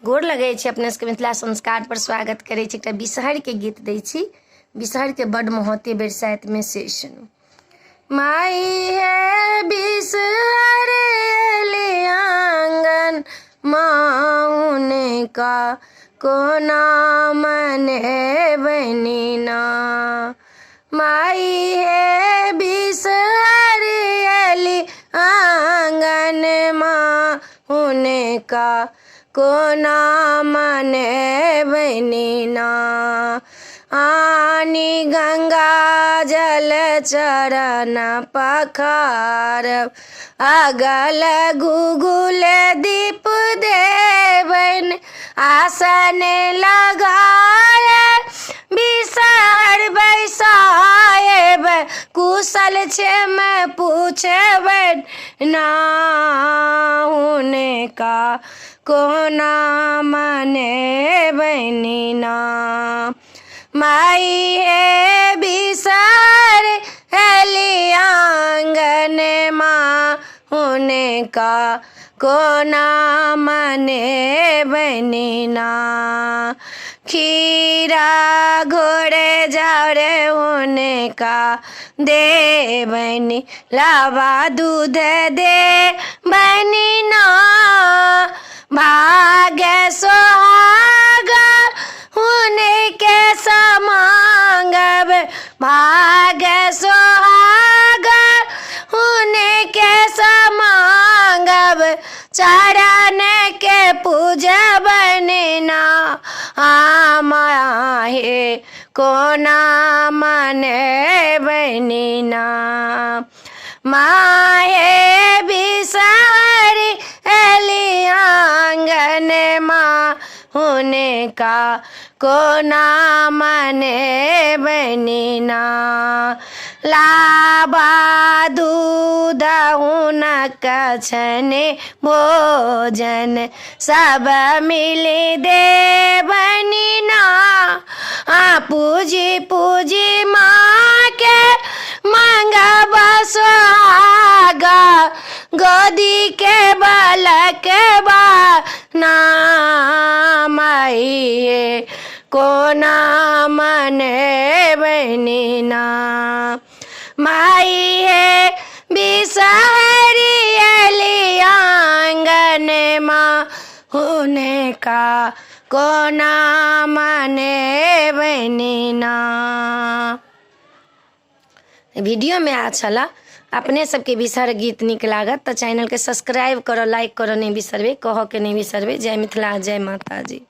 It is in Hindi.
गोर लगै छी अपने सबके मिथिला संस्कार पर स्वागत करै छी। एकटा बिसहर के गीत दै छी। बिसहर के बड महत्व बरसाइत में से सुनू। माई है बिसहर एली आंगन माउन का कोना मने बनीना। माई है बिसहर एली आंगन माउन का कोना मने बनीना। आनी गंगा जल चरण पखार अगल गुगुल दीप देवन आसन लगाए बिसहर बैसाएब कुशल क्षेम पूछबन नाहुन का कोना मने बनीना। माई है बिसहर एली आंगन माहुन का कोना मने बनीना। खीरा घोड़े जाड़े होने का दे बनी लावा दूध दे बनीना। भाग्य सोहागा होने के समांगब भाग्य सोहागा होने के समांगब चरण के पूजबन आमाहे कोना मने बनीना। माहे बिसहर एली आंगन माहुन का कोना मने बनीना। लाबा दूध हुनक छने भोजन सब मिली दे बनीना। पूजी पूजी माँ के मंगब सुहागा गोदी के बालक नामाई कोना मने बनीना। माई है बिसहर एली आंगन माहुन का कोना मने बनीना। वीडियो में अच्छा ला अपने सबके बिसहर गीत निक लागत तो चैनल के सब्सक्राइब करो, लाइक करो नहीं बिसरबे, कहो के नहीं बिसरबे। जय मिथिला, जय माता जी।